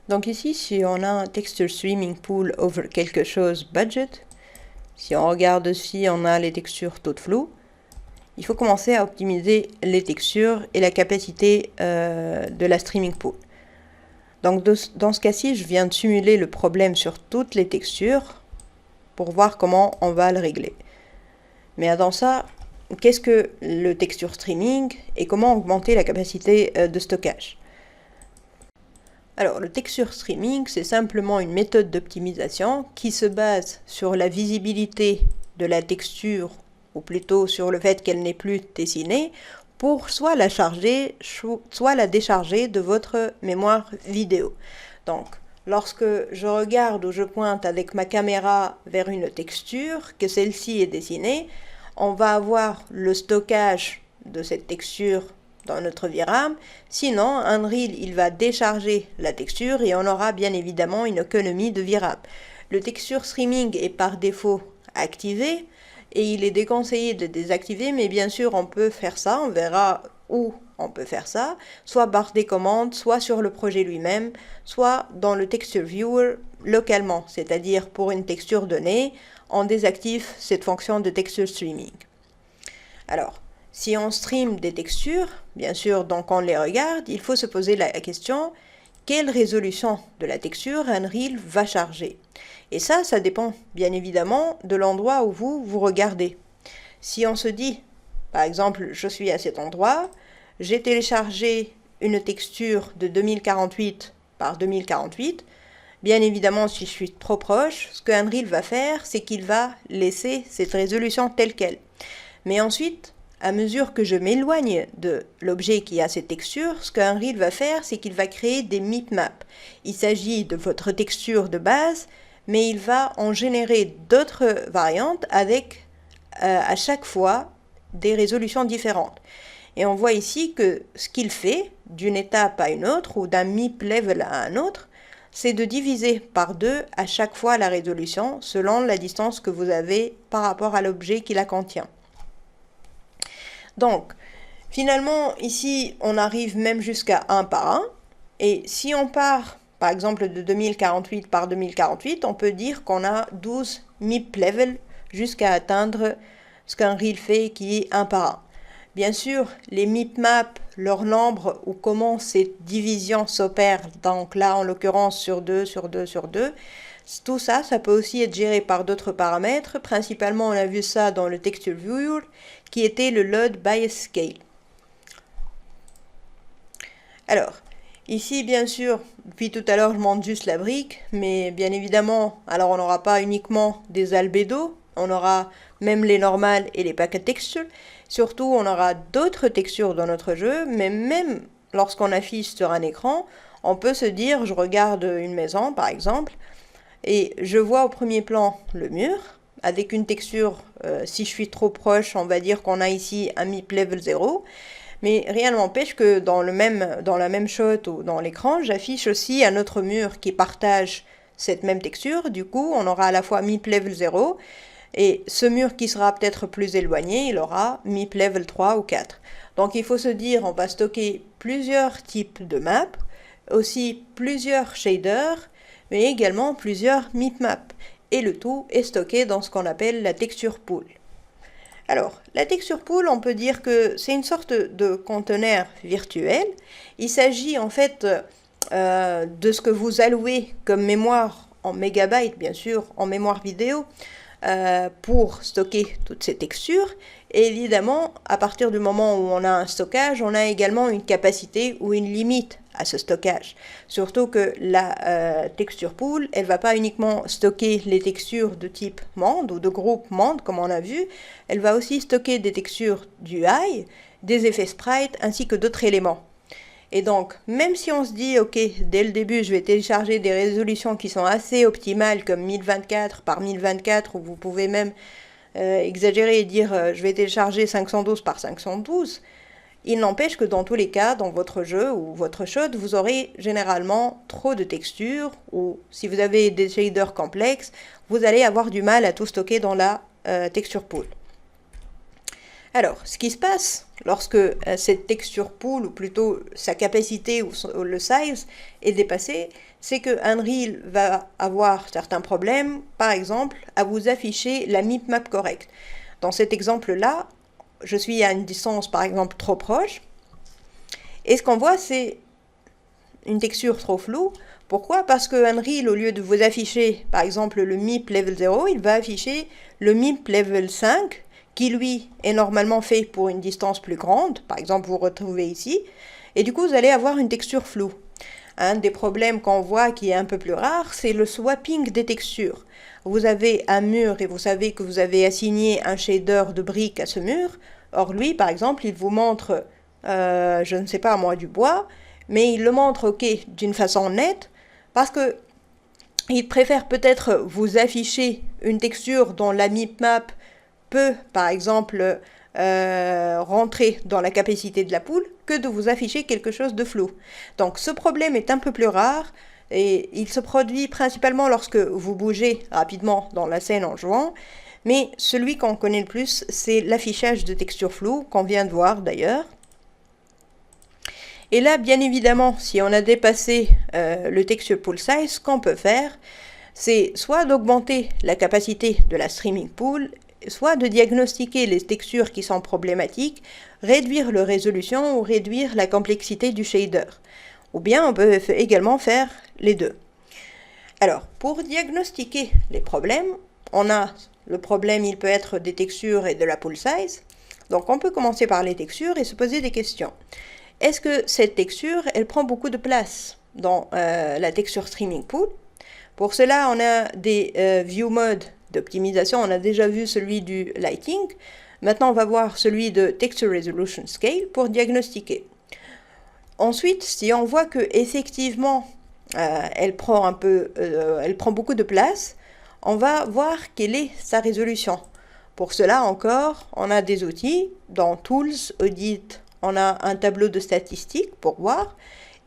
Donc ici, si on a un texture streaming pool over quelque chose budget, si on regarde ici, on a les textures toutes floues. Il faut commencer à optimiser les textures et la capacité de la streaming pool. Donc dans ce cas-ci, je viens de simuler le problème sur toutes les textures pour voir comment on va le régler. Mais avant ça, qu'est-ce que le texture streaming et comment augmenter la capacité de stockage? Alors, le texture streaming, c'est simplement une méthode d'optimisation qui se base sur la visibilité de la texture, ou plutôt sur le fait qu'elle n'est plus dessinée, pour soit la charger, soit la décharger de votre mémoire vidéo. Donc, lorsque je regarde ou je pointe avec ma caméra vers une texture, que celle-ci est dessinée, on va avoir le stockage de cette texture dans notre VRAM. Sinon, Unreal, il va décharger la texture et on aura bien évidemment une économie de VRAM. Le texture streaming est par défaut activé et il est déconseillé de désactiver, mais bien sûr, on peut faire ça. On verra où on peut faire ça, soit par des commandes, soit sur le projet lui-même, soit dans le texture viewer localement, c'est-à-dire pour une texture donnée, on désactive cette fonction de texture streaming. Alors, si on stream des textures, bien sûr, donc on les regarde, il faut se poser la question, quelle résolution de la texture Unreal va charger? Et ça dépend bien évidemment de l'endroit où vous regardez. Si on se dit, par exemple, je suis à cet endroit, j'ai téléchargé une texture de 2048 par 2048, bien évidemment, si je suis trop proche, ce que Unreal va faire, c'est qu'il va laisser cette résolution telle qu'elle. Mais ensuite, à mesure que je m'éloigne de l'objet qui a cette texture, ce qu'Unreal va faire, c'est qu'il va créer des mipmaps. Il s'agit de votre texture de base, mais il va en générer d'autres variantes avec à chaque fois des résolutions différentes. Et on voit ici que ce qu'il fait d'une étape à une autre ou d'un MIP level à un autre, c'est de diviser par 2 à chaque fois la résolution selon la distance que vous avez par rapport à l'objet qui la contient. Donc, finalement, ici, on arrive même jusqu'à 1 par 1. Et si on part, par exemple, de 2048 par 2048, on peut dire qu'on a 12 MIP level jusqu'à atteindre ce qu'Unreal fait qui est 1 par 1. Bien sûr, les mipmaps, leur nombre ou comment cette division s'opère, donc là en l'occurrence sur 2, sur 2, sur 2, tout ça, ça peut aussi être géré par d'autres paramètres. Principalement, on a vu ça dans le Texture Viewer, qui était le Load Bias Scale. Alors, ici, bien sûr, depuis tout à l'heure, je montre juste la brique, mais bien évidemment, alors on n'aura pas uniquement des albédos, on aura même les normales et les packet textures. Surtout, on aura d'autres textures dans notre jeu, mais même lorsqu'on affiche sur un écran, on peut se dire, je regarde une maison par exemple, et je vois au premier plan le mur, avec une texture, si je suis trop proche, on va dire qu'on a ici un MIP level 0, mais rien ne m'empêche que dans la même shot ou dans l'écran, j'affiche aussi un autre mur qui partage cette même texture. Du coup, on aura à la fois MIP level 0, et ce mur qui sera peut-être plus éloigné, il aura MIP level 3 ou 4. Donc il faut se dire, on va stocker plusieurs types de maps, aussi plusieurs shaders, mais également plusieurs mipmaps. Et le tout est stocké dans ce qu'on appelle la texture pool. Alors, la texture pool, on peut dire que c'est une sorte de conteneur virtuel. Il s'agit en fait de ce que vous allouez comme mémoire en mégabytes, bien sûr, en mémoire vidéo, pour stocker toutes ces textures. Et évidemment, à partir du moment où on a un stockage, on a également une capacité ou une limite à ce stockage. Surtout que la texture pool, elle ne va pas uniquement stocker les textures de type monde ou de groupe monde, comme on a vu, elle va aussi stocker des textures d'UI, des effets sprite, ainsi que d'autres éléments. Et donc, même si on se dit, ok, dès le début, je vais télécharger des résolutions qui sont assez optimales, comme 1024 par 1024, ou vous pouvez même exagérer et dire, je vais télécharger 512 par 512, il n'empêche que dans tous les cas, dans votre jeu ou votre shot, vous aurez généralement trop de textures, ou si vous avez des shaders complexes, vous allez avoir du mal à tout stocker dans la texture pool. Alors, ce qui se passe lorsque cette texture pool, ou plutôt sa capacité ou le size, est dépassée, c'est que Unreal va avoir certains problèmes, par exemple, à vous afficher la mipmap correcte. Dans cet exemple-là, je suis à une distance, par exemple, trop proche, et ce qu'on voit, c'est une texture trop floue. Pourquoi? Parce que Unreal, au lieu de vous afficher, par exemple, le MIP level 0, il va afficher le MIP level 5, qui lui est normalement fait pour une distance plus grande. Par exemple, vous retrouvez ici, et du coup, vous allez avoir une texture floue. Un des problèmes qu'on voit qui est un peu plus rare, c'est le swapping des textures. Vous avez un mur et vous savez que vous avez assigné un shader de briques à ce mur. Or, lui, par exemple, il vous montre, je ne sais pas moi, du bois, mais il le montre, ok, d'une façon nette, parce que il préfère peut-être vous afficher une texture dont la mipmap peut, par exemple, rentrer dans la capacité de la poule, que de vous afficher quelque chose de flou. Donc ce problème est un peu plus rare, et il se produit principalement lorsque vous bougez rapidement dans la scène en jouant, mais celui qu'on connaît le plus, c'est l'affichage de textures floues, qu'on vient de voir d'ailleurs. Et là, bien évidemment, si on a dépassé le texture pool size, ce qu'on peut faire, c'est soit d'augmenter la capacité de la streaming pool, soit de diagnostiquer les textures qui sont problématiques, réduire leur résolution ou réduire la complexité du shader. Ou bien on peut également faire les deux. Alors, pour diagnostiquer les problèmes, on a le problème, il peut être des textures et de la pool size. Donc on peut commencer par les textures et se poser des questions. Est-ce que cette texture, elle prend beaucoup de place dans la texture streaming pool? Pour cela, on a des view modes d'optimisation. On a déjà vu celui du lighting. Maintenant, on va voir celui de texture resolution scale pour diagnostiquer. Ensuite, si on voit que effectivement elle prend beaucoup de place, on va voir quelle est sa résolution. Pour cela encore, on a des outils dans Tools, Audit. On a un tableau de statistiques pour voir,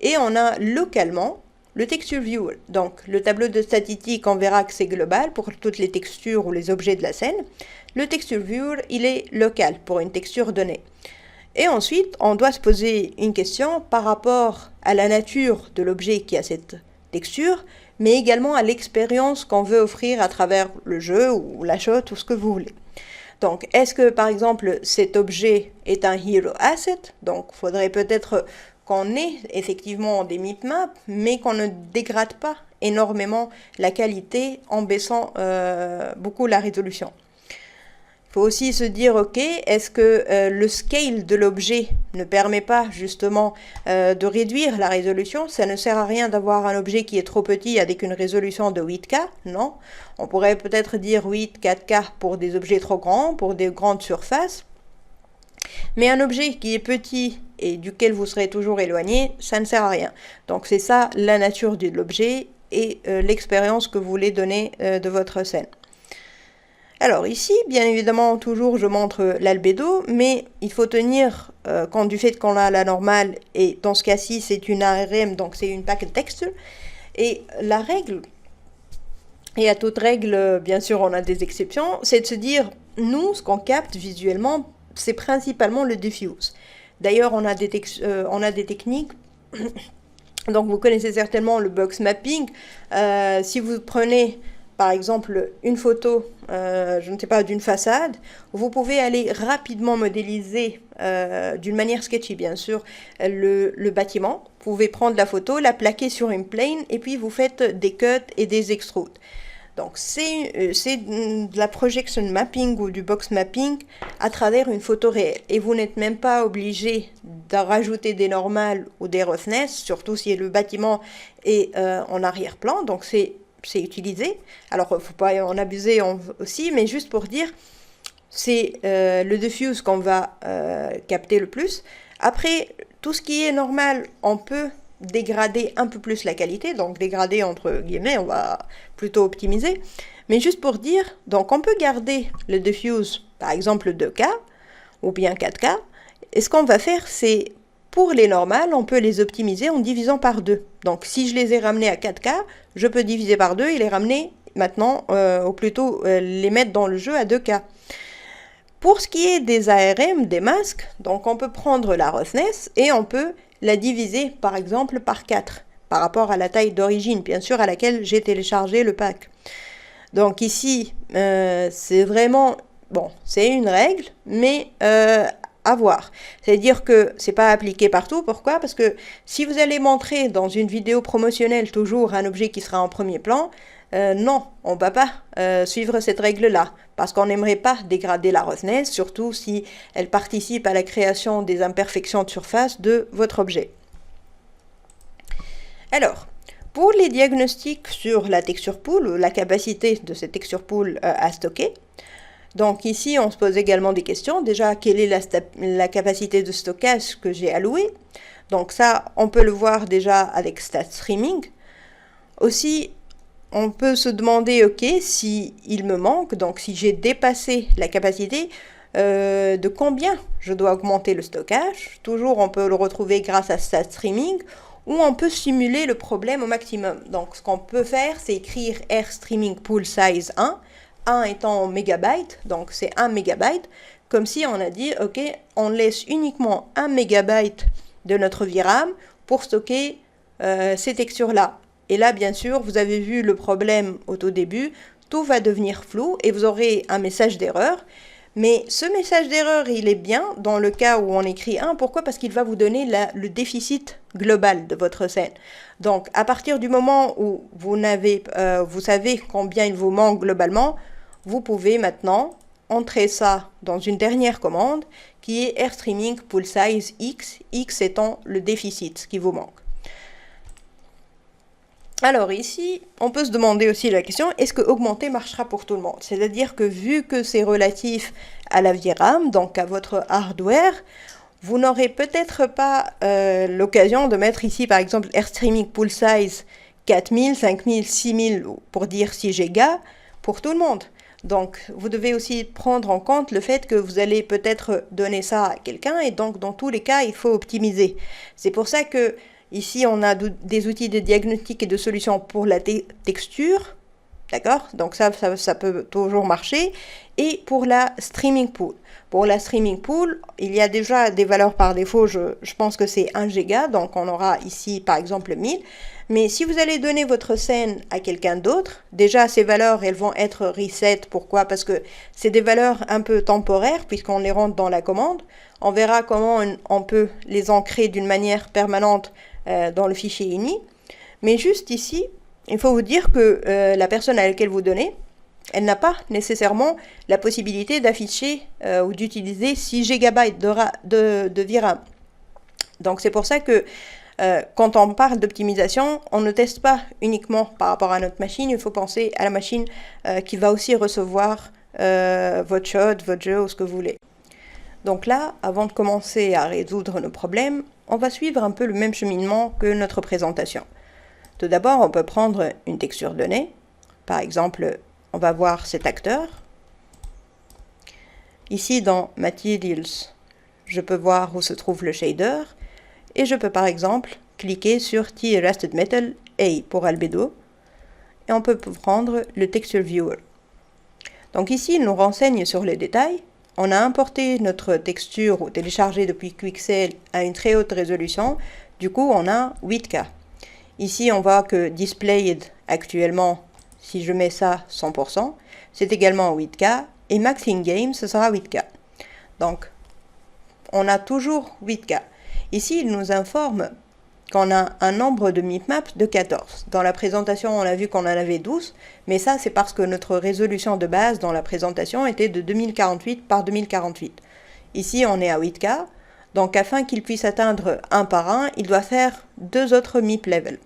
et on a localement le texture viewer. Donc le tableau de statistiques, on verra que c'est global pour toutes les textures ou les objets de la scène. Le texture viewer, il est local pour une texture donnée. Et ensuite, on doit se poser une question par rapport à la nature de l'objet qui a cette texture, mais également à l'expérience qu'on veut offrir à travers le jeu ou la shot ou ce que vous voulez. Donc, est-ce que, par exemple, cet objet est un hero asset? Donc, il faudrait peut-être qu'on ait effectivement des mipmaps, mais qu'on ne dégrade pas énormément la qualité en baissant beaucoup la résolution. Il faut aussi se dire, ok, est-ce que le scale de l'objet ne permet pas justement de réduire la résolution? Ça ne sert à rien d'avoir un objet qui est trop petit avec une résolution de 8K, non. On pourrait peut-être dire 8, 4K pour des objets trop grands, pour des grandes surfaces. Mais un objet qui est petit et duquel vous serez toujours éloigné, ça ne sert à rien. Donc c'est ça la nature de l'objet et l'expérience que vous voulez donner de votre scène. Alors ici, bien évidemment, toujours je montre l'albédo, mais il faut tenir compte du fait qu'on a la normale, et dans ce cas-ci c'est une ARM, donc c'est une packet texture. Et la règle, et à toute règle, bien sûr on a des exceptions, c'est de se dire, nous, ce qu'on capte visuellement, c'est principalement le diffuse. D'ailleurs, on a des techniques, donc vous connaissez certainement le box mapping. Si vous prenez par exemple une photo, je ne sais pas, d'une façade, vous pouvez aller rapidement modéliser d'une manière sketchy bien sûr le bâtiment. Vous pouvez prendre la photo, la plaquer sur une plane et puis vous faites des cuts et des extrudes. Donc c'est de la projection mapping ou du box mapping à travers une photo réelle. Et vous n'êtes même pas obligé de rajouter des normales ou des roughness, surtout si le bâtiment est en arrière-plan. Donc c'est utilisé. Alors, il ne faut pas en abuser aussi, mais juste pour dire, c'est le diffuse qu'on va capter le plus. Après, tout ce qui est normal, on peut dégrader un peu plus la qualité, donc dégrader entre guillemets, on va plutôt optimiser. Mais juste pour dire, donc on peut garder le diffuse, par exemple 2K ou bien 4K, et ce qu'on va faire, c'est pour les normales, on peut les optimiser en divisant par 2. Donc si je les ai ramenés à 4K, je peux diviser par 2 et les ramener maintenant, ou plutôt les mettre dans le jeu à 2K. Pour ce qui est des ARM, des masques, donc on peut prendre la roughness et on peut la diviser par exemple par 4 par rapport à la taille d'origine, bien sûr, à laquelle j'ai téléchargé le pack. Donc ici, c'est vraiment, bon, c'est une règle, mais à voir. C'est-à-dire que c'est pas appliqué partout. Pourquoi? Parce que si vous allez montrer dans une vidéo promotionnelle toujours un objet qui sera en premier plan, non, on ne va pas suivre cette règle-là, parce qu'on n'aimerait pas dégrader la roughness, surtout si elle participe à la création des imperfections de surface de votre objet. Alors, pour les diagnostics sur la texture pool, ou la capacité de cette texture pool à stocker, donc ici on se pose également des questions. Déjà, quelle est la capacité de stockage que j'ai allouée? Donc ça, on peut le voir déjà avec Stat Streaming. Aussi, on peut se demander, ok, si il me manque, donc si j'ai dépassé la capacité, de combien je dois augmenter le stockage. Toujours, on peut le retrouver grâce à Stat Streaming, où on peut simuler le problème au maximum. Donc, ce qu'on peut faire, c'est écrire R Streaming Pool Size 1 étant en mégabyte, donc c'est 1 mégabyte, comme si on a dit, ok, on laisse uniquement 1 mégabyte de notre VRAM pour stocker ces textures-là. Et là, bien sûr, vous avez vu le problème au tout début, tout va devenir flou et vous aurez un message d'erreur. Mais ce message d'erreur, il est bien dans le cas où on écrit 1. Pourquoi? Parce qu'il va vous donner le déficit global de votre scène. Donc, à partir du moment où vous savez combien il vous manque globalement, vous pouvez maintenant entrer ça dans une dernière commande qui est AirStreaming Pool Size X, X étant le déficit, ce qui vous manque. Alors ici, on peut se demander aussi la question, est-ce que augmenter marchera pour tout le monde? C'est-à-dire que vu que c'est relatif à la VRAM, donc à votre hardware, vous n'aurez peut-être pas l'occasion de mettre ici par exemple AirStreaming Pool Size 4000, 5000, 6000 pour dire 6 Go pour tout le monde. Donc vous devez aussi prendre en compte le fait que vous allez peut-être donner ça à quelqu'un et donc dans tous les cas, il faut optimiser. C'est pour ça que ici, on a des outils de diagnostic et de solutions pour la texture, d'accord? Donc ça peut toujours marcher. Et pour la streaming pool. Pour la streaming pool, il y a déjà des valeurs par défaut, je pense que c'est 1 giga, donc on aura ici par exemple 1000. Mais si vous allez donner votre scène à quelqu'un d'autre, déjà ces valeurs, elles vont être reset. Pourquoi? Parce que c'est des valeurs un peu temporaires, puisqu'on les rentre dans la commande. On verra comment on peut les ancrer d'une manière permanente dans le fichier ini. Mais juste ici, il faut vous dire que la personne à laquelle vous donnez, elle n'a pas nécessairement la possibilité d'afficher ou d'utiliser 6 GB de VRAM. Donc c'est pour ça que quand on parle d'optimisation, on ne teste pas uniquement par rapport à notre machine, il faut penser à la machine qui va aussi recevoir votre shot, votre jeu ou ce que vous voulez. Donc là, avant de commencer à résoudre nos problèmes, on va suivre un peu le même cheminement que notre présentation. Tout d'abord, on peut prendre une texture donnée. Par exemple, on va voir cet acteur. Ici, dans Materials, je peux voir où se trouve le shader. Et je peux, par exemple, cliquer sur T-Rusted Metal A pour Albedo. Et on peut prendre le Texture Viewer. Donc ici, il nous renseigne sur les détails. On a importé notre texture ou téléchargé depuis Quixel à une très haute résolution. Du coup, on a 8K. Ici, on voit que Displayed actuellement, si je mets ça 100%, c'est également 8K. Et Max in Game, ce sera 8K. Donc, on a toujours 8K. Ici, il nous informe qu'on a un nombre de mipmaps de 14. Dans la présentation, on a vu qu'on en avait 12, mais ça, c'est parce que notre résolution de base dans la présentation était de 2048 par 2048. Ici, on est à 8K, donc afin qu'il puisse atteindre un par un, il doit faire 2 autres MIP level.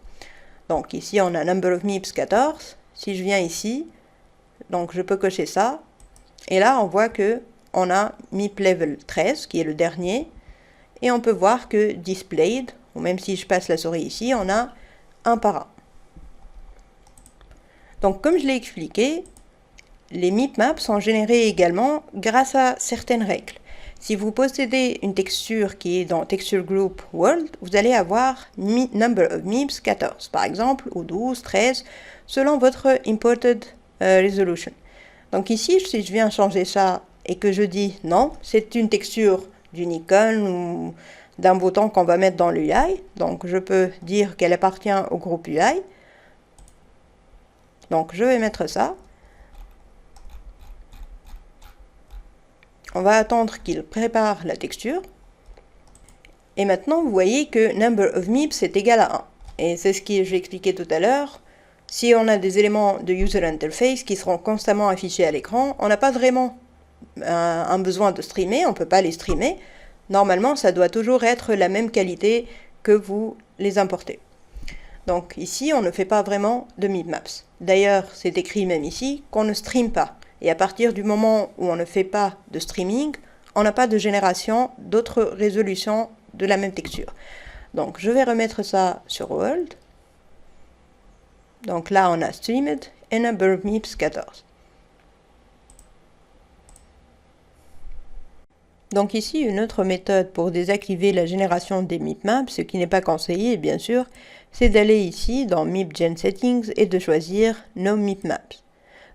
Donc ici, on a Number of MIPS 14. Si je viens ici, donc je peux cocher ça, et là, on voit que on a MIP level 13, qui est le dernier, et on peut voir que Displayed, ou même si je passe la souris ici, on a un par un. Donc comme je l'ai expliqué, les mipmaps sont générés également grâce à certaines règles. Si vous possédez une texture qui est dans Texture Group World, vous allez avoir Number of MIPS 14 par exemple, ou 12, 13, selon votre Imported Resolution. Donc ici, si je viens changer ça et que je dis non, c'est une texture d'une icône ou d'un bouton qu'on va mettre dans l'UI. Donc je peux dire qu'elle appartient au groupe UI. Donc je vais mettre ça. On va attendre qu'il prépare la texture. Et maintenant, vous voyez que number of MIPS est égal à 1. Et c'est ce que j'ai expliqué tout à l'heure. Si on a des éléments de user interface qui seront constamment affichés à l'écran, on n'a pas vraiment un besoin de streamer, on ne peut pas les streamer. Normalement, ça doit toujours être la même qualité que vous les importez. Donc ici, on ne fait pas vraiment de MIPMAPS. D'ailleurs, c'est écrit même ici qu'on ne stream pas. Et à partir du moment où on ne fait pas de streaming, on n'a pas de génération d'autres résolutions de la même texture. Donc je vais remettre ça sur World. Donc là, on a Streamed et Number of MIPS 14. Donc ici, une autre méthode pour désactiver la génération des MIPMAPs, ce qui n'est pas conseillé bien sûr, c'est d'aller ici dans MIP Gen Settings et de choisir No MIPMAPs.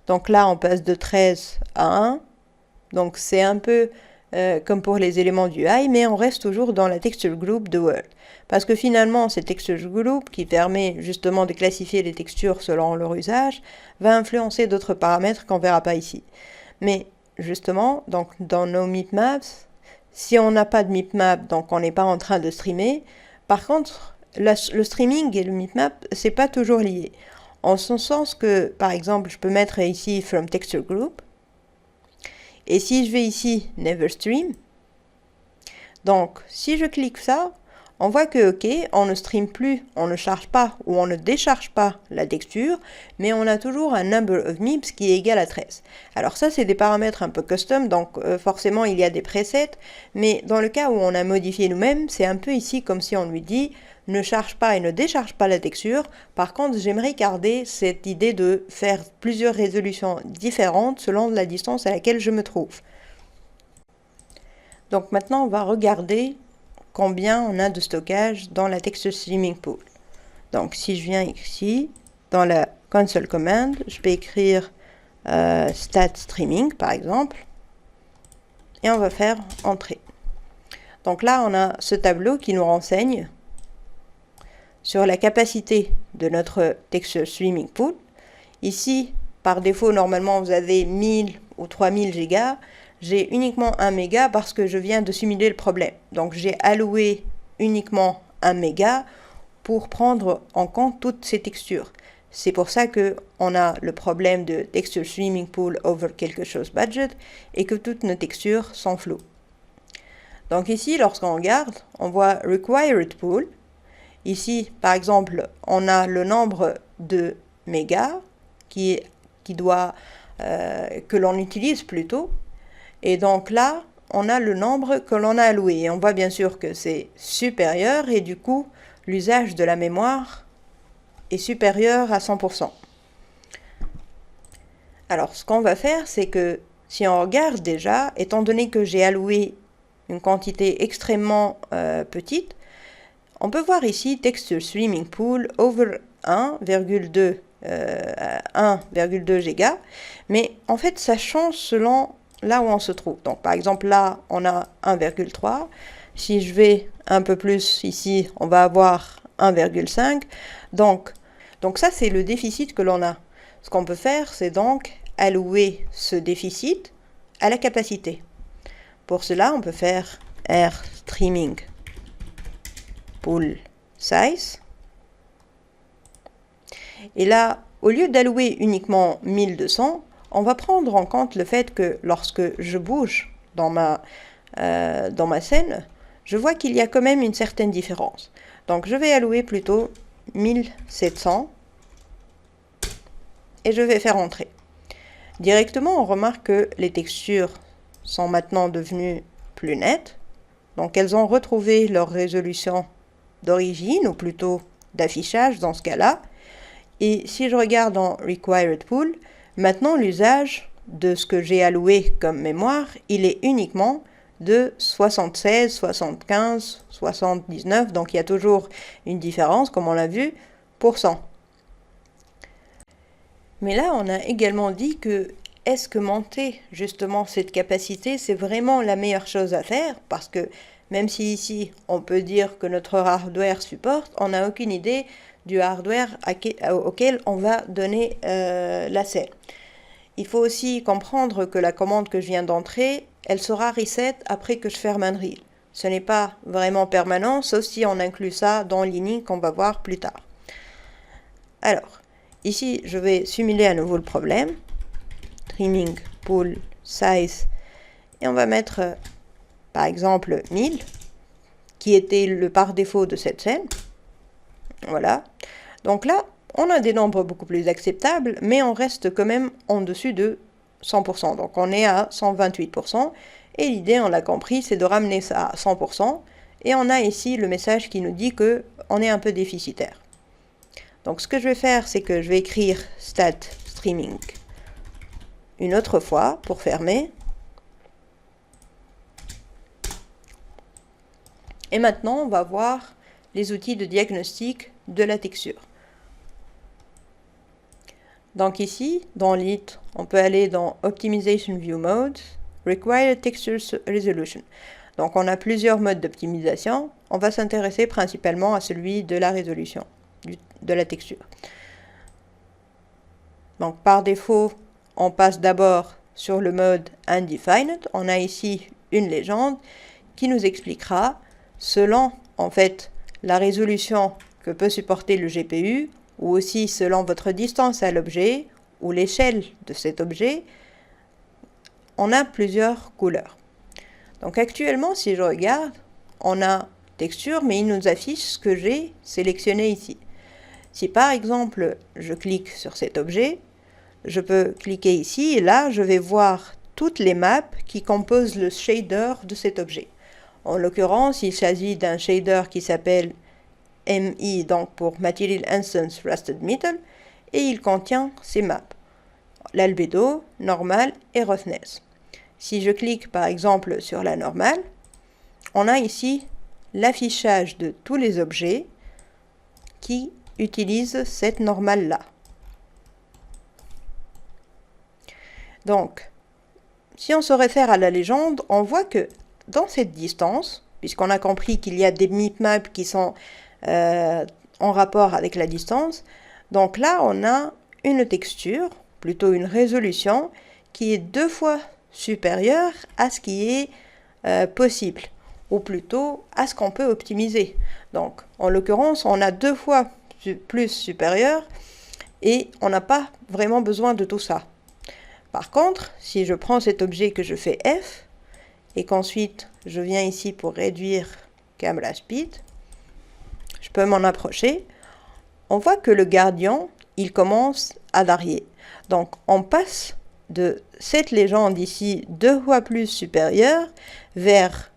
Donc là, on passe de 13 à 1. Donc c'est un peu comme pour les éléments du UI, mais on reste toujours dans la texture group de World. Parce que finalement, cette texture group, qui permet justement de classifier les textures selon leur usage, va influencer d'autres paramètres qu'on ne verra pas ici. Mais justement, donc dans nos MIPMAPs, si on n'a pas de MIPMAP, donc on n'est pas en train de streamer. Par contre, le streaming et le MIPMAP, c'est pas toujours lié. En ce sens que, par exemple, je peux mettre ici From Texture Group. Et si je vais ici Never Stream, donc si je clique ça, on voit que ok, on ne stream plus, on ne charge pas ou on ne décharge pas la texture, mais on a toujours un number of MIPS qui est égal à 13. Alors ça, c'est des paramètres un peu custom, donc forcément il y a des presets, mais dans le cas où on a modifié nous-mêmes, c'est un peu ici comme si on lui dit ne charge pas et ne décharge pas la texture. Par contre, j'aimerais garder cette idée de faire plusieurs résolutions différentes selon la distance à laquelle je me trouve. Donc maintenant, on va regarder combien on a de stockage dans la texture streaming pool. Donc si je viens ici, dans la console command, je peux écrire stat streaming par exemple, et on va faire entrer. Donc là, on a ce tableau qui nous renseigne sur la capacité de notre texture streaming pool. Ici, par défaut, normalement, vous avez 1000 ou 3000 gigas. J'ai uniquement 1 méga parce que je viens de simuler le problème. Donc, j'ai alloué uniquement 1 méga pour prendre en compte toutes ces textures. C'est pour ça qu'on a le problème de texture streaming pool over quelque chose budget et que toutes nos textures sont floues. Donc ici, lorsqu'on regarde, on voit required pool. Ici, par exemple, on a le nombre de mégas que l'on utilise plutôt. Et donc là, on a le nombre que l'on a alloué. Et on voit bien sûr que c'est supérieur et du coup, l'usage de la mémoire est supérieur à 100%. Alors, ce qu'on va faire, c'est que si on regarde déjà, étant donné que j'ai alloué une quantité extrêmement petite, on peut voir ici texture streaming pool over 1,2 giga, mais en fait ça change selon là où on se trouve. Donc par exemple là on a 1,3, si je vais un peu plus ici on va avoir 1,5, donc ça c'est le déficit que l'on a. Ce qu'on peut faire c'est donc allouer ce déficit à la capacité. Pour cela on peut faire R streaming pool size. Et là, au lieu d'allouer uniquement 1200, on va prendre en compte le fait que lorsque je bouge dans ma scène, je vois qu'il y a quand même une certaine différence. Donc je vais allouer plutôt 1700 et je vais faire entrer. Directement, on remarque que les textures sont maintenant devenues plus nettes. Donc elles ont retrouvé leur résolution d'origine, ou plutôt d'affichage dans ce cas-là. Et si je regarde en Required Pool, maintenant l'usage de ce que j'ai alloué comme mémoire, il est uniquement de 76, 75, 79, donc il y a toujours une différence, comme on l'a vu, %. Mais là, on a également dit que est-ce que monter justement cette capacité, c'est vraiment la meilleure chose à faire? Parce que même si ici, on peut dire que notre hardware supporte, on n'a aucune idée du hardware auquel on va donner l'accès. Il faut aussi comprendre que la commande que je viens d'entrer, elle sera reset après que je ferme Unreal. Ce n'est pas vraiment permanent, sauf si on inclut ça dans l'init qu'on va voir plus tard. Alors, ici, je vais simuler à nouveau le problème. Trimming, pool, size. Et on va mettre, par exemple, 1000, qui était le par défaut de cette scène. Voilà. Donc là, on a des nombres beaucoup plus acceptables, mais on reste quand même en dessus de 100%. Donc on est à 128%. Et l'idée, on l'a compris, c'est de ramener ça à 100%. Et on a ici le message qui nous dit qu'on est un peu déficitaire. Donc ce que je vais faire, c'est que je vais écrire stat streaming une autre fois pour fermer. Et maintenant, on va voir les outils de diagnostic de la texture. Donc ici, dans Lit, on peut aller dans Optimization View Modes, Required Texture Resolution. Donc on a plusieurs modes d'optimisation. On va s'intéresser principalement à celui de la résolution de la texture. Donc par défaut, on passe d'abord sur le mode Undefined. On a ici une légende qui nous expliquera, selon en fait la résolution que peut supporter le GPU, ou aussi selon votre distance à l'objet, ou l'échelle de cet objet, on a plusieurs couleurs. Donc actuellement, si je regarde, on a texture, mais il nous affiche ce que j'ai sélectionné ici. Si par exemple, je clique sur cet objet, je peux cliquer ici, et là, je vais voir toutes les maps qui composent le shader de cet objet. En l'occurrence, il s'agit d'un shader qui s'appelle MI, donc pour Material Instance Rusted Metal, et il contient ces maps, l'albédo, normal et roughness. Si je clique par exemple sur la normale, on a ici l'affichage de tous les objets qui utilisent cette normale-là. Donc, si on se réfère à la légende, on voit que dans cette distance, puisqu'on a compris qu'il y a des bitmaps qui sont en rapport avec la distance, donc là on a une texture, plutôt une résolution, qui est 2 fois supérieure à ce qui est possible, ou plutôt à ce qu'on peut optimiser. Donc en l'occurrence, on a 2 fois plus supérieur et on n'a pas vraiment besoin de tout ça. Par contre, si je prends cet objet que je fais F, et qu'ensuite je viens ici pour réduire Camera Speed, je peux m'en approcher, on voit que le gradient, il commence à varier. Donc on passe de cette légende ici 2 fois plus supérieure vers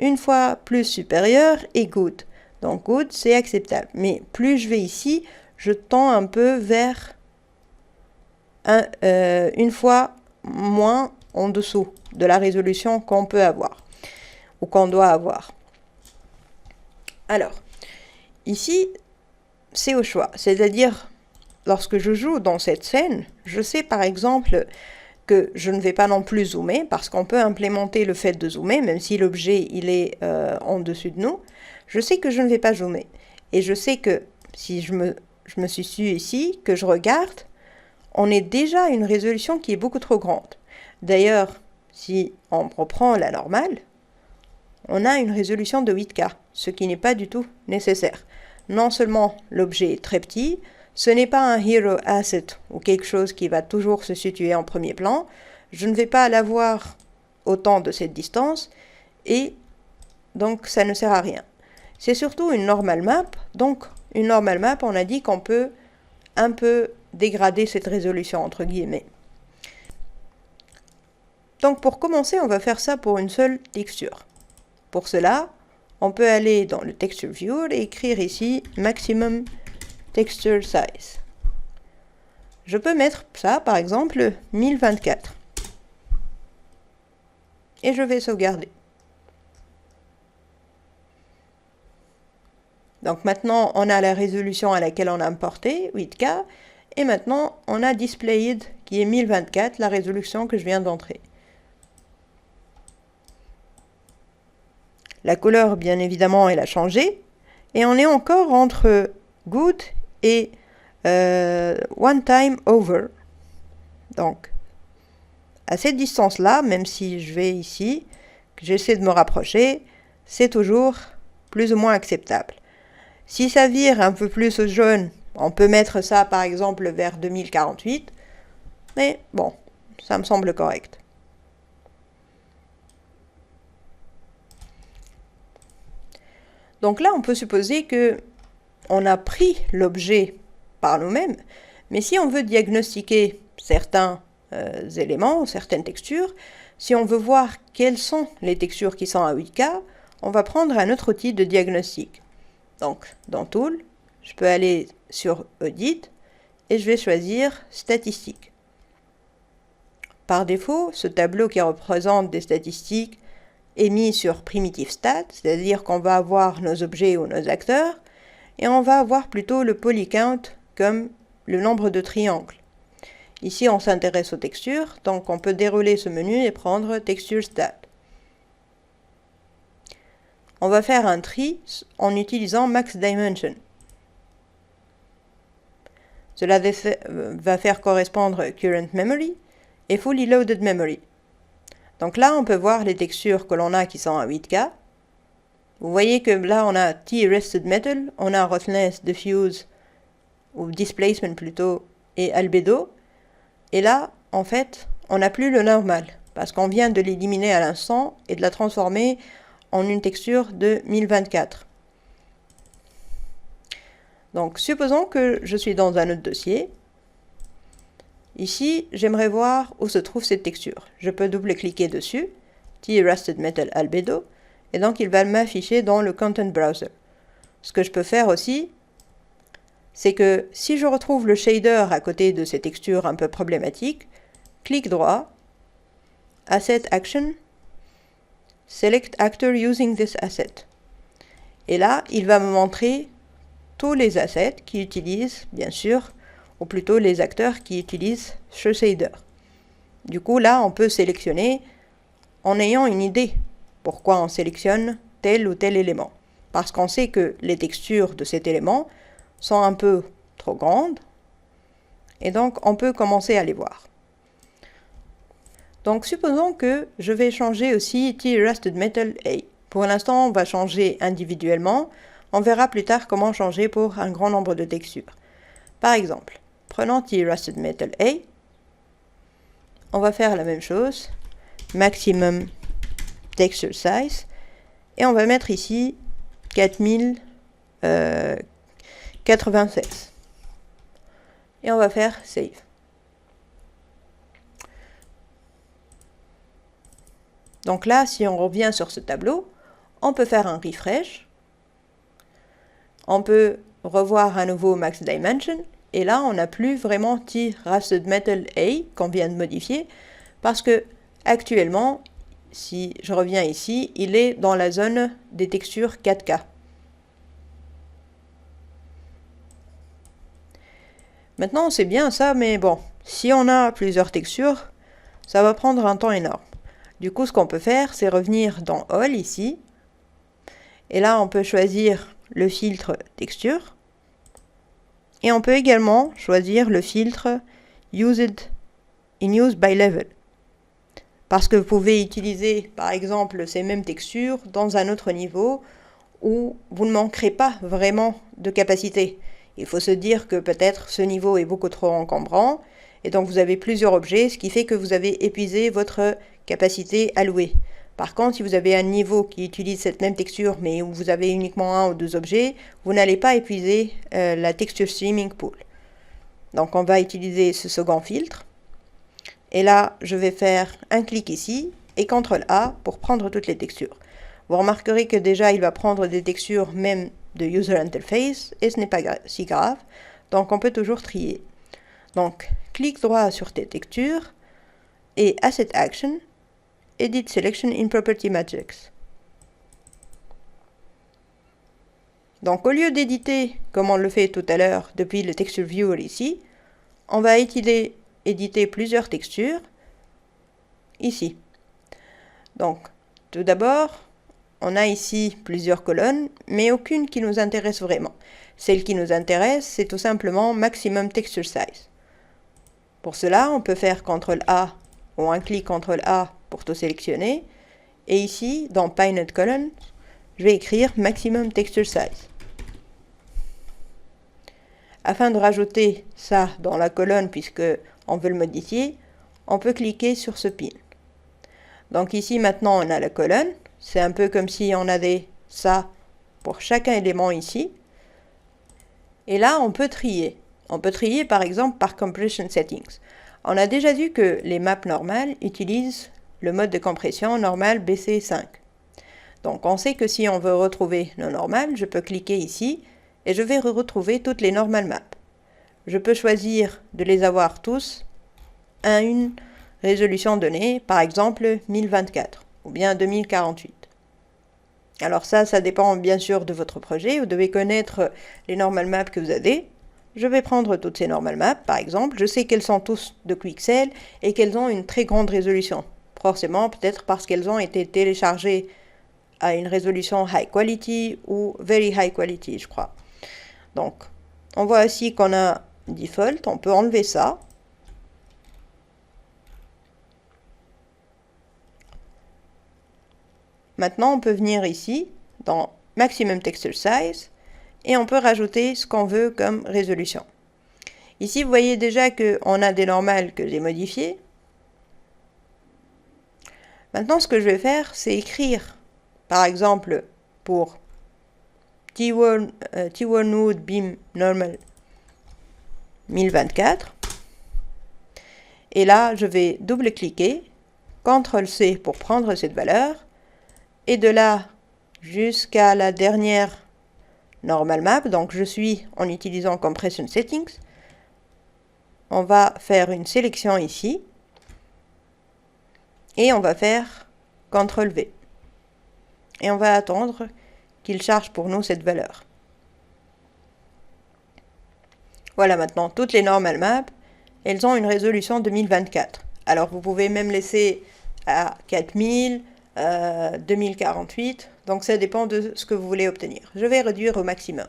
1 fois plus supérieure et good. Donc good, c'est acceptable. Mais plus je vais ici, je tends un peu vers une fois moins en dessous de la résolution qu'on peut avoir ou qu'on doit avoir. Alors, ici, c'est au choix. C'est-à-dire, lorsque je joue dans cette scène, je sais par exemple que je ne vais pas non plus zoomer, parce qu'on peut implémenter le fait de zoomer, même si l'objet il est en dessus de nous. Je sais que je ne vais pas zoomer. Et je sais que si je me situe ici, que je regarde, on est déjà à une résolution qui est beaucoup trop grande. D'ailleurs, si on reprend la normale, on a une résolution de 8K, ce qui n'est pas du tout nécessaire. Non seulement l'objet est très petit, ce n'est pas un hero asset ou quelque chose qui va toujours se situer en premier plan, je ne vais pas l'avoir autant de cette distance et donc ça ne sert à rien. C'est surtout une normal map, donc une normal map, on a dit qu'on peut un peu dégrader cette résolution entre guillemets. Donc pour commencer, on va faire ça pour une seule texture. Pour cela, on peut aller dans le Texture Viewer et écrire ici Maximum Texture Size. Je peux mettre ça, par exemple, 1024. Et je vais sauvegarder. Donc maintenant, on a la résolution à laquelle on a importé, 8K. Et maintenant, on a Displayed qui est 1024, la résolution que je viens d'entrer. La couleur, bien évidemment, elle a changé. Et on est encore entre good et one time over. Donc, à cette distance-là, même si je vais ici, que j'essaie de me rapprocher, c'est toujours plus ou moins acceptable. Si ça vire un peu plus au jaune, on peut mettre ça par exemple vers 2048, mais bon, ça me semble correct. Donc là, on peut supposer que on a pris l'objet par nous-mêmes, mais si on veut diagnostiquer certains éléments, certaines textures, si on veut voir quelles sont les textures qui sont à 8K, on va prendre un autre outil de diagnostic. Donc, dans Tool, je peux aller sur Audit et je vais choisir Statistiques. Par défaut, ce tableau qui représente des statistiques est mis sur Primitive Stat, c'est-à-dire qu'on va avoir nos objets ou nos acteurs, et on va avoir plutôt le polycount comme le nombre de triangles. Ici, on s'intéresse aux textures, donc on peut dérouler ce menu et prendre Texture Stat. On va faire un tri en utilisant Max Dimension. Cela va faire correspondre Current Memory et Fully Loaded Memory. Donc là, on peut voir les textures que l'on a qui sont à 8K. Vous voyez que là, on a T-Rested Metal, on a Roughness, Diffuse, ou Displacement plutôt, et Albedo. Et là, en fait, on n'a plus le normal, parce qu'on vient de l'éliminer à l'instant et de la transformer en une texture de 1024. Donc, supposons que je suis dans un autre dossier. Ici, j'aimerais voir où se trouve cette texture. Je peux double-cliquer dessus, T-Rusted Metal Albedo, et donc il va m'afficher dans le Content Browser. Ce que je peux faire aussi, c'est que si je retrouve le shader à côté de ces textures un peu problématiques, clic droit, Asset Action, Select Actor Using this Asset. Et là, il va me montrer tous les assets qui utilisent, bien sûr, ou plutôt les acteurs qui utilisent ce shader. Du coup, là, on peut sélectionner en ayant une idée pourquoi on sélectionne tel ou tel élément. Parce qu'on sait que les textures de cet élément sont un peu trop grandes, et donc on peut commencer à les voir. Donc supposons que je vais changer aussi T-Rusted Metal A. Pour l'instant, on va changer individuellement. On verra plus tard comment changer pour un grand nombre de textures. Par exemple, prenons T-Rusted Metal A. On va faire la même chose. Maximum Texture Size. Et on va mettre ici 4096. Et on va faire Save. Donc là, si on revient sur ce tableau, on peut faire un refresh. On peut revoir à nouveau Max Dimension. Et là, on n'a plus vraiment T-Rusted Metal A qu'on vient de modifier. Parce que actuellement, si je reviens ici, il est dans la zone des textures 4K. Maintenant, c'est bien ça, mais bon, si on a plusieurs textures, ça va prendre un temps énorme. Du coup, ce qu'on peut faire, c'est revenir dans All ici. Et là, on peut choisir le filtre texture. Et on peut également choisir le filtre Used in Use by Level. Parce que vous pouvez utiliser, par exemple, ces mêmes textures dans un autre niveau où vous ne manquerez pas vraiment de capacité. Il faut se dire que peut-être ce niveau est beaucoup trop encombrant, et donc vous avez plusieurs objets, ce qui fait que vous avez épuisé votre capacité allouée. Par contre, si vous avez un niveau qui utilise cette même texture, mais où vous avez uniquement un ou deux objets, vous n'allez pas épuiser la Texture Streaming Pool. Donc on va utiliser ce second filtre. Et là, je vais faire un clic ici et CTRL-A pour prendre toutes les textures. Vous remarquerez que déjà, il va prendre des textures même de User Interface et ce n'est pas si grave. Donc, on peut toujours trier. Donc, clic droit sur tes textures et Asset Action, Edit Selection in Property Matrix. Donc, au lieu d'éditer, comme on le fait tout à l'heure depuis le Texture Viewer ici, on va utiliser éditer plusieurs textures ici. Donc, tout d'abord, on a ici plusieurs colonnes, mais aucune qui nous intéresse vraiment. Celle qui nous intéresse, c'est tout simplement Maximum Texture Size. Pour cela, on peut faire CTRL-A ou un clic CTRL-A pour tout sélectionner. Et ici, dans Pinned Columns, je vais écrire Maximum Texture Size. Afin de rajouter ça dans la colonne, puisque on veut le modifier, on peut cliquer sur ce pin. Donc ici, maintenant, on a la colonne. C'est un peu comme si on avait ça pour chaque élément ici. Et là, on peut trier. On peut trier, par exemple, par Compression Settings. On a déjà vu que les maps normales utilisent le mode de compression normal BC5. Donc, on sait que si on veut retrouver nos normales, je peux cliquer ici et je vais retrouver toutes les normal maps. Je peux choisir de les avoir tous à une résolution donnée, par exemple 1024 ou bien 2048. Alors ça dépend bien sûr de votre projet. Vous devez connaître les normal maps que vous avez. Je vais prendre toutes ces normal maps, par exemple. Je sais qu'elles sont tous de Quixel et qu'elles ont une très grande résolution. Forcément, peut-être parce qu'elles ont été téléchargées à une résolution high quality ou very high quality, je crois. Donc, on voit aussi qu'on a default. On peut enlever ça. Maintenant, on peut venir ici, dans Maximum Texture Size, et on peut rajouter ce qu'on veut comme résolution. Ici, vous voyez déjà qu'on a des normales que j'ai modifiées. Maintenant, ce que je vais faire, c'est écrire, par exemple, pour T1 Node Beam Normal 1024. Et là, je vais double-cliquer, CTRL-C pour prendre cette valeur. Et de là jusqu'à la dernière normal map, donc je suis en utilisant Compression Settings, on va faire une sélection ici et on va faire CTRL-V. Et on va attendre qu'il charge pour nous cette valeur. Voilà, maintenant toutes les normal maps, elles ont une résolution de 1024. Alors vous pouvez même laisser à 4000, 2048, donc ça dépend de ce que vous voulez obtenir. Je vais réduire au maximum.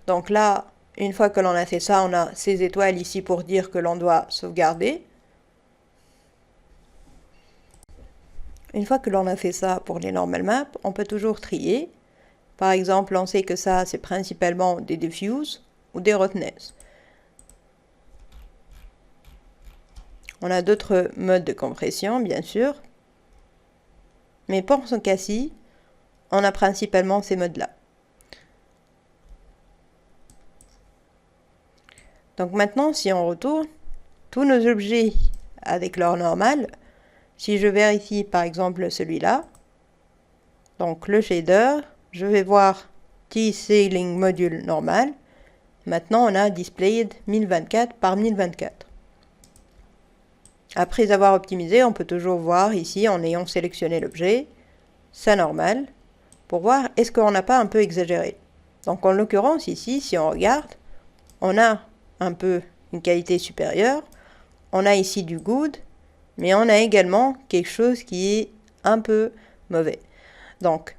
Donc là, une fois que l'on a fait ça, on a ces étoiles ici pour dire que l'on doit sauvegarder. Une fois que l'on a fait ça pour les normal maps, on peut toujours trier. Par exemple, on sait que ça, c'est principalement des diffuse ou des roughness. On a d'autres modes de compression, bien sûr. Mais pour ce cas-ci, on a principalement ces modes-là. Donc maintenant, si on retourne, tous nos objets avec leur normal, si je vérifie par exemple celui-là, donc le shader, je vais voir T-Sailing Module normal. Maintenant, on a displayed 1024 par 1024. Après avoir optimisé, on peut toujours voir ici, en ayant sélectionné l'objet, sa normale, pour voir est-ce qu'on n'a pas un peu exagéré. Donc en l'occurrence ici, si on regarde, on a un peu une qualité supérieure, on a ici du good, mais on a également quelque chose qui est un peu mauvais. Donc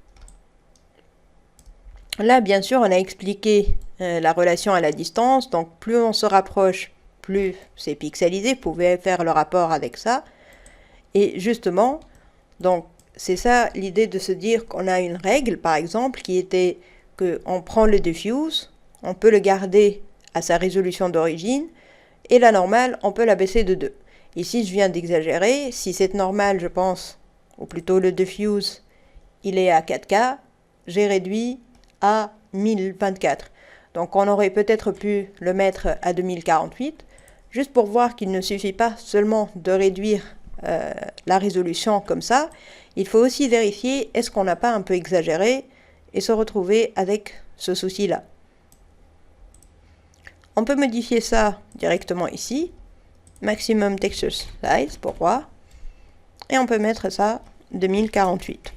là, bien sûr, on a expliqué la relation à la distance, donc plus on se rapproche, plus c'est pixelisé, vous pouvez faire le rapport avec ça. Et justement, donc c'est ça l'idée de se dire qu'on a une règle, par exemple, qui était qu'on prend le diffuse, on peut le garder à sa résolution d'origine, et la normale, on peut la baisser de 2. Ici, je viens d'exagérer. Si cette normale, je pense, ou plutôt le diffuse, il est à 4K, j'ai réduit à 1024. Donc on aurait peut-être pu le mettre à 2048, juste pour voir qu'il ne suffit pas seulement de réduire la résolution comme ça, il faut aussi vérifier est-ce qu'on n'a pas un peu exagéré et se retrouver avec ce souci-là. On peut modifier ça directement ici, Maximum Texture Size pour voir, et on peut mettre ça 2048.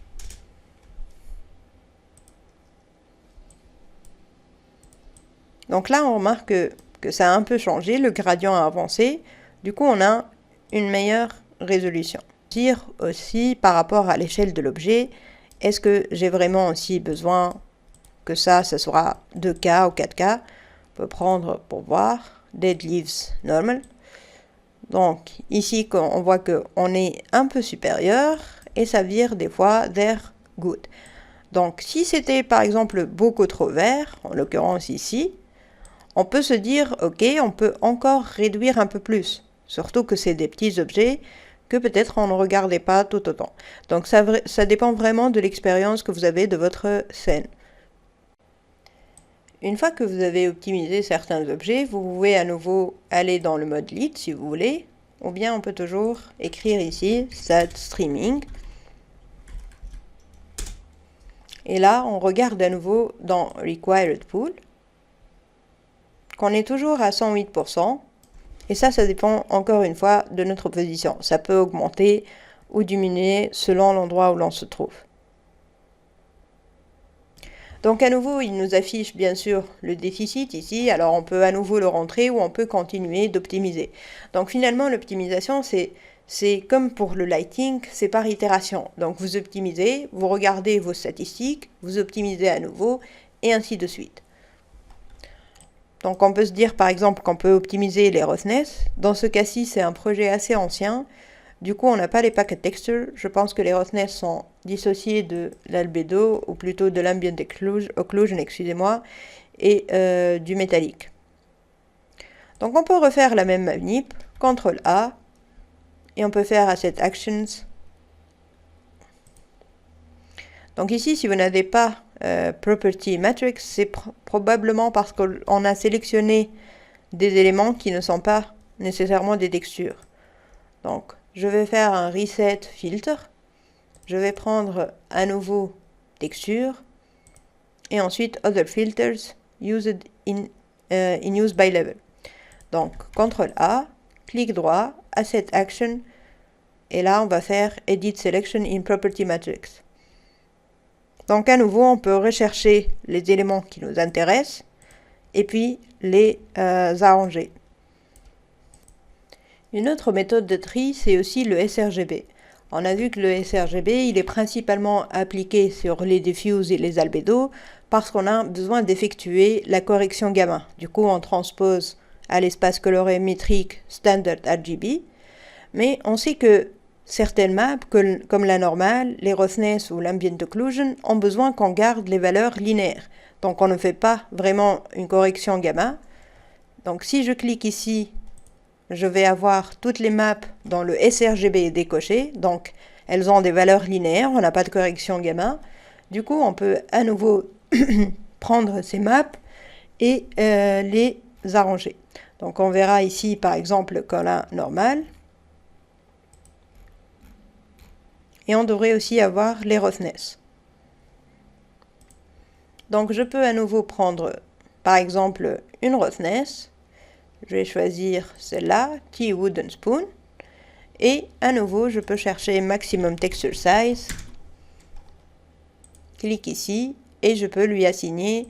Donc là, on remarque que ça a un peu changé, le gradient a avancé. Du coup, on a une meilleure résolution. Dire aussi par rapport à l'échelle de l'objet, est-ce que j'ai vraiment aussi besoin que ça sera 2K ou 4K? On peut prendre pour voir dead leaves normal. Donc ici, on voit qu'on est un peu supérieur et ça vire des fois vers good. Donc si c'était par exemple beaucoup trop vert, en l'occurrence ici, on peut se dire ok, on peut encore réduire un peu plus. Surtout que c'est des petits objets que peut-être on ne regardait pas tout autant. Donc ça dépend vraiment de l'expérience que vous avez de votre scène. Une fois que vous avez optimisé certains objets, vous pouvez à nouveau aller dans le mode lead si vous voulez, ou bien on peut toujours écrire ici Start Streaming. Et là, on regarde à nouveau dans Required Pool, qu'on est toujours à 108%. Et ça dépend encore une fois de notre position. Ça peut augmenter ou diminuer selon l'endroit où l'on se trouve. Donc à nouveau, il nous affiche bien sûr le déficit ici. Alors on peut à nouveau le rentrer ou on peut continuer d'optimiser. Donc finalement, l'optimisation, c'est comme pour le lighting, c'est par itération. Donc vous optimisez, vous regardez vos statistiques, vous optimisez à nouveau et ainsi de suite. Donc on peut se dire par exemple qu'on peut optimiser les roughness. Dans ce cas-ci, c'est un projet assez ancien. Du coup, on n'a pas les packet texture. Je pense que les roughness sont dissociés de l'albédo, ou plutôt de l'ambient occlusion, excusez-moi, et du métallique. Donc on peut refaire la même manip, CTRL A, et on peut faire Asset Actions. Donc ici, si vous n'avez pas Property Matrix, c'est probablement parce qu'on a sélectionné des éléments qui ne sont pas nécessairement des textures. Donc, je vais faire un Reset Filter. Je vais prendre à nouveau Texture. Et ensuite, Other Filters, Used in Use by Level. Donc, CTRL A, clic droit, Asset Action. Et là, on va faire Edit Selection in Property Matrix. Donc à nouveau, on peut rechercher les éléments qui nous intéressent et puis les arranger. Une autre méthode de tri, c'est aussi le sRGB. On a vu que le sRGB, il est principalement appliqué sur les diffuses et les albédos parce qu'on a besoin d'effectuer la correction gamma. Du coup, on transpose à l'espace colorimétrique Standard RGB, mais on sait que certaines maps, comme la normale, les roughness ou l'ambient occlusion, ont besoin qu'on garde les valeurs linéaires. Donc on ne fait pas vraiment une correction gamma. Donc si je clique ici, je vais avoir toutes les maps dont le sRGB décoché. Donc elles ont des valeurs linéaires, on n'a pas de correction gamma. Du coup, on peut à nouveau prendre ces maps et les arranger. Donc on verra ici par exemple qu'on a normal. Et on devrait aussi avoir les roughness. Donc je peux à nouveau prendre par exemple une roughness. Je vais choisir celle-là, Tea Wooden Spoon. Et à nouveau, je peux chercher Maximum Texture Size. Clique ici et je peux lui assigner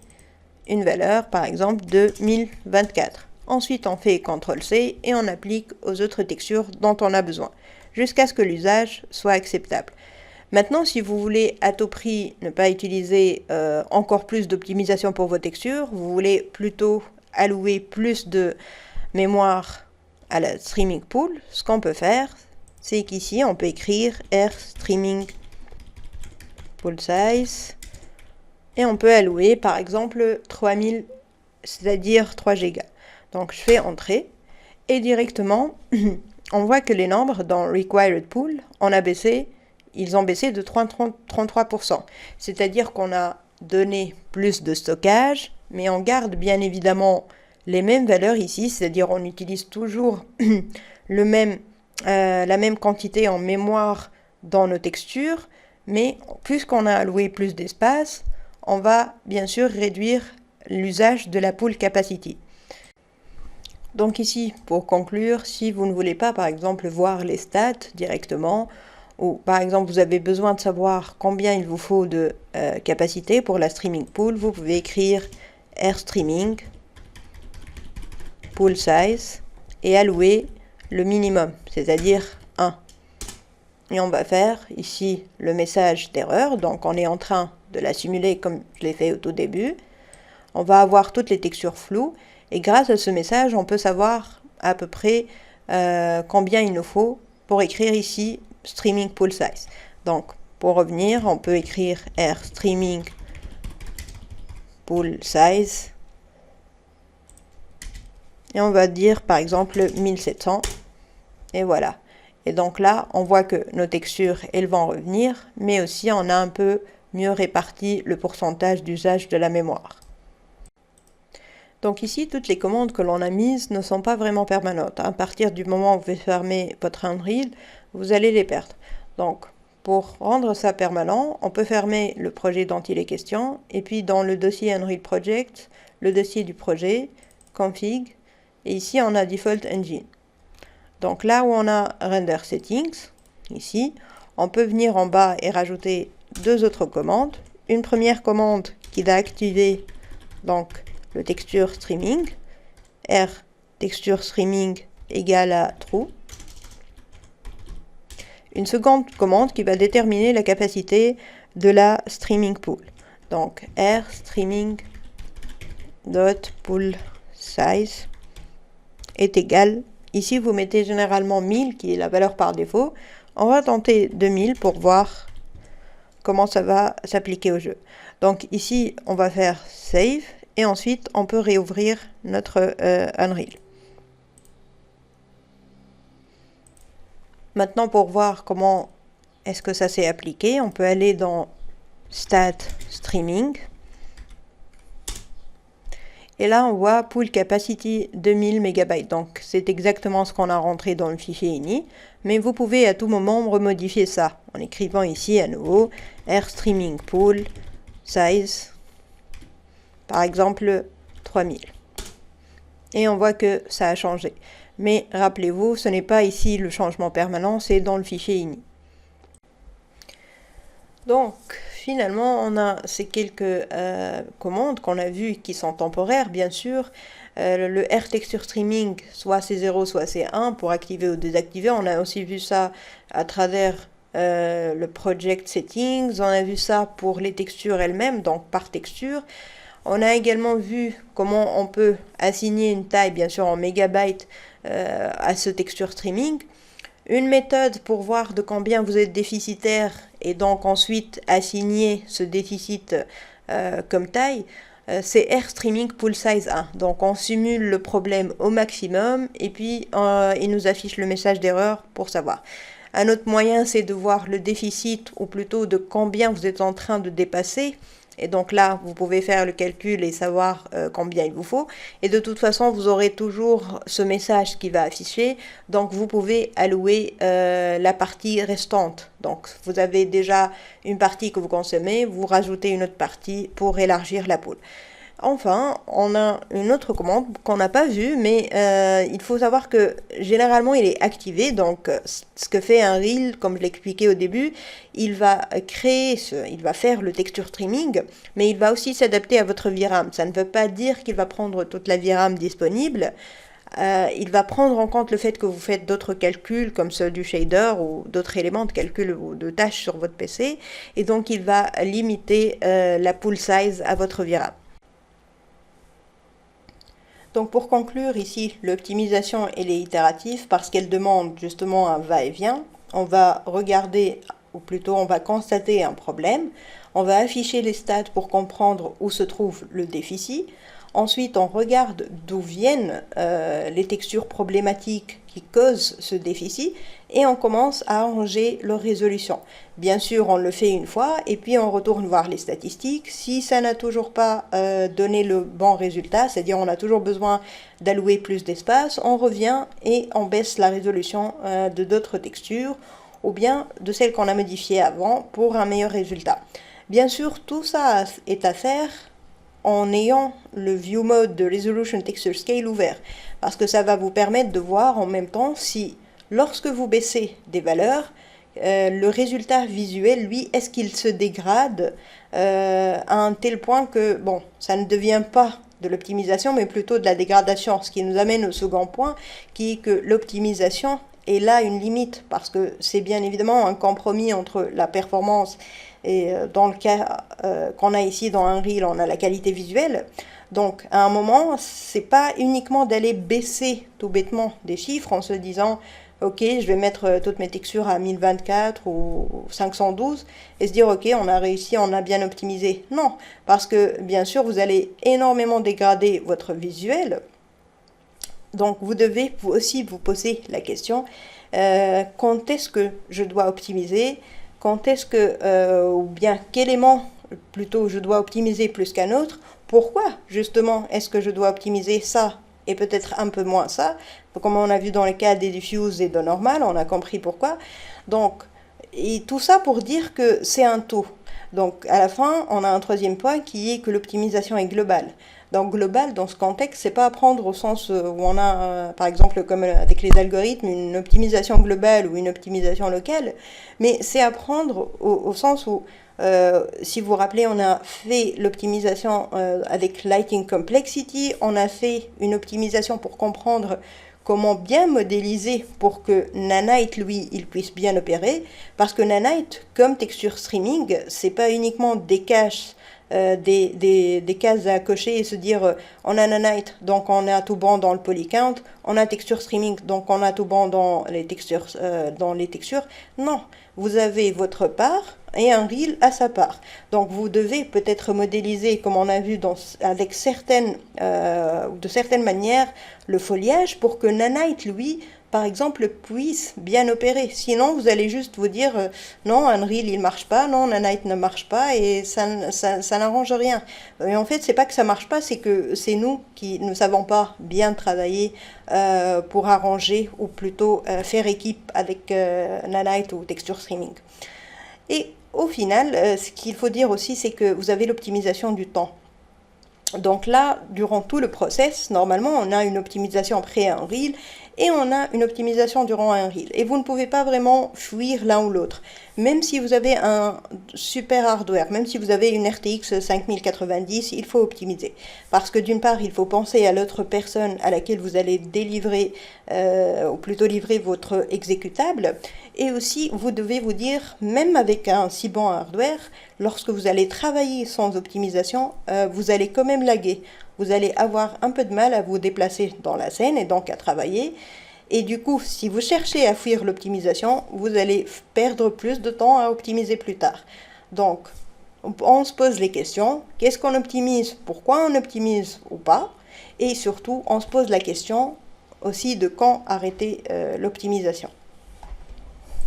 une valeur par exemple de 1024. Ensuite, on fait CTRL-C et on applique aux autres textures dont on a besoin, jusqu'à ce que l'usage soit acceptable. Maintenant, si vous voulez à tout prix ne pas utiliser encore plus d'optimisation pour vos textures, vous voulez plutôt allouer plus de mémoire à la streaming pool, ce qu'on peut faire, c'est qu'ici, on peut écrire R streaming pool size et on peut allouer par exemple 3000, c'est-à-dire 3 Go. Donc je fais Entrée et directement, on voit que les nombres dans Required Pool, ils ont baissé de 33%. C'est-à-dire qu'on a donné plus de stockage, mais on garde bien évidemment les mêmes valeurs ici, c'est-à-dire on utilise toujours la même quantité en mémoire dans nos textures, mais puisqu'on a alloué plus d'espace, on va bien sûr réduire l'usage de la pool capacity. Donc ici, pour conclure, si vous ne voulez pas par exemple voir les stats directement, ou par exemple vous avez besoin de savoir combien il vous faut de capacité pour la streaming pool, vous pouvez écrire R streaming pool size et allouer le minimum, c'est-à-dire 1. Et on va faire ici le message d'erreur, donc on est en train de la simuler comme je l'ai fait au tout début. On va avoir toutes les textures floues, et grâce à ce message, on peut savoir à peu près combien il nous faut pour écrire ici streaming pool size. Donc, pour revenir, on peut écrire R streaming pool size. Et on va dire par exemple 1700. Et voilà. Et donc là, on voit que nos textures, elles vont revenir, mais aussi on a un peu mieux réparti le pourcentage d'usage de la mémoire. Donc ici, toutes les commandes que l'on a mises ne sont pas vraiment permanentes. À partir du moment où vous fermez votre Unreal, vous allez les perdre. Donc, pour rendre ça permanent, on peut fermer le projet dont il est question, et puis dans le dossier Unreal Project, le dossier du projet, config, et ici on a Default Engine. Donc là où on a Render Settings, ici, on peut venir en bas et rajouter deux autres commandes. Une première commande qui va activer donc le texture streaming, R texture streaming égale à true. Une seconde commande qui va déterminer la capacité de la streaming pool. Donc R streaming dot pool size est égal. Ici vous mettez généralement 1000 qui est la valeur par défaut. On va tenter 2000 pour voir comment ça va s'appliquer au jeu. Donc ici on va faire save. Et ensuite, on peut réouvrir notre Unreal. Maintenant, pour voir comment est-ce que ça s'est appliqué, on peut aller dans Stat Streaming. Et là, on voit Pool Capacity 2000 MB. Donc, c'est exactement ce qu'on a rentré dans le fichier ini. Mais vous pouvez à tout moment remodifier ça en écrivant ici à nouveau R Streaming Pool Size. Par exemple, 3000. Et on voit que ça a changé. Mais rappelez-vous, ce n'est pas ici le changement permanent, c'est dans le fichier ini. Donc, finalement, on a ces quelques commandes qu'on a vues qui sont temporaires, bien sûr. Le R Texture Streaming, soit c'est 0, soit c'est 1 pour activer ou désactiver. On a aussi vu ça à travers le Project Settings. On a vu ça pour les textures elles-mêmes, donc par texture. On a également vu comment on peut assigner une taille, bien sûr en mégabytes, à ce texture streaming. Une méthode pour voir de combien vous êtes déficitaire et donc ensuite assigner ce déficit comme taille, c'est R Streaming Pool Size 1. Donc on simule le problème au maximum et puis il nous affiche le message d'erreur pour savoir. Un autre moyen, c'est de voir le déficit ou plutôt de combien vous êtes en train de dépasser. Et donc là, vous pouvez faire le calcul et savoir combien il vous faut. Et de toute façon, vous aurez toujours ce message qui va afficher. Donc, vous pouvez allouer la partie restante. Donc, vous avez déjà une partie que vous consommez. Vous rajoutez une autre partie pour élargir la pool. Enfin, on a une autre commande qu'on n'a pas vue, mais il faut savoir que généralement il est activé. Donc, ce que fait Unreal, comme je l'expliquais au début, il va il va faire le texture streaming, mais il va aussi s'adapter à votre VRAM. Ça ne veut pas dire qu'il va prendre toute la VRAM disponible. Il va prendre en compte le fait que vous faites d'autres calculs comme ceux du shader ou d'autres éléments de calcul ou de tâches sur votre PC, et donc il va limiter la pool size à votre VRAM. Donc pour conclure ici, l'optimisation elle est itérative parce qu'elle demande justement un va-et-vient. On va regarder, ou plutôt on va constater un problème. On va afficher les stats pour comprendre où se trouve le déficit. Ensuite, on regarde d'où viennent les textures problématiques qui causent ce déficit et on commence à arranger leur résolution. Bien sûr, on le fait une fois et puis on retourne voir les statistiques. Si ça n'a toujours pas donné le bon résultat, c'est-à-dire on a toujours besoin d'allouer plus d'espace, on revient et on baisse la résolution de d'autres textures ou bien de celles qu'on a modifiées avant pour un meilleur résultat. Bien sûr, tout ça est à faire en ayant le View Mode de Resolution Texture Scale ouvert, parce que ça va vous permettre de voir en même temps si, lorsque vous baissez des valeurs, le résultat visuel, lui, est-ce qu'il se dégrade à un tel point que, bon, ça ne devient pas de l'optimisation, mais plutôt de la dégradation, ce qui nous amène au second point, qui est que l'optimisation est là une limite, parce que c'est bien évidemment un compromis entre la performance et dans le cas qu'on a ici dans un reel, on a la qualité visuelle. Donc à un moment, c'est pas uniquement d'aller baisser tout bêtement des chiffres en se disant ok, je vais mettre toutes mes textures à 1024 ou 512 et se dire ok, on a réussi, on a bien optimisé. Non, parce que bien sûr, vous allez énormément dégrader votre visuel. Donc vous devez vous aussi vous poser la question quand est-ce que je dois optimiser, quand est-ce que, ou bien quel élément plutôt je dois optimiser plus qu'un autre, pourquoi justement est-ce que je dois optimiser ça et peut-être un peu moins ça, comme on a vu dans le cas des diffuse et de normal, on a compris pourquoi. Donc, et tout ça pour dire que c'est un tout. Donc à la fin, on a un troisième point qui est que l'optimisation est globale. Donc global, dans ce contexte, c'est pas apprendre au sens où on a, par exemple, comme avec les algorithmes, une optimisation globale ou une optimisation locale, mais c'est apprendre au sens où, si vous vous rappelez, on a fait l'optimisation avec Lighting Complexity, on a fait une optimisation pour comprendre comment bien modéliser pour que Nanite, lui, il puisse bien opérer, parce que Nanite, comme texture streaming, c'est pas uniquement des caches, des cases à cocher et se dire on a Nanite, donc on a tout bon dans le polycount, on a texture streaming, donc on a tout bon dans les textures, Non, vous avez votre part et un reel à sa part. Donc vous devez peut-être modéliser, comme on a vu avec de certaines manières, le foliage pour que Nanite, lui, par exemple, puisse bien opérer. Sinon, vous allez juste vous dire non, Unreal, il marche pas, non, Nanite ne marche pas, et ça n'arrange rien. Et en fait, c'est pas que ça marche pas, c'est que c'est nous qui ne savons pas bien travailler pour arranger, ou plutôt faire équipe avec Nanite ou Texture Streaming. Et au final, ce qu'il faut dire aussi, c'est que vous avez l'optimisation du temps. Donc là, durant tout le process, normalement, on a une optimisation après un reel et on a une optimisation durant un reel. Et vous ne pouvez pas vraiment fuir l'un ou l'autre. Même si vous avez un super hardware, même si vous avez une RTX 5090, il faut optimiser. Parce que d'une part, il faut penser à l'autre personne à laquelle vous allez délivrer, ou plutôt livrer votre exécutable. Et aussi, vous devez vous dire, même avec un si bon hardware, lorsque vous allez travailler sans optimisation, vous allez quand même laguer. Vous allez avoir un peu de mal à vous déplacer dans la scène et donc à travailler. Et du coup, si vous cherchez à fuir l'optimisation, vous allez perdre plus de temps à optimiser plus tard. Donc, on se pose les questions. Qu'est-ce qu'on optimise? Pourquoi on optimise ou pas? Et surtout, on se pose la question aussi de quand arrêter l'optimisation.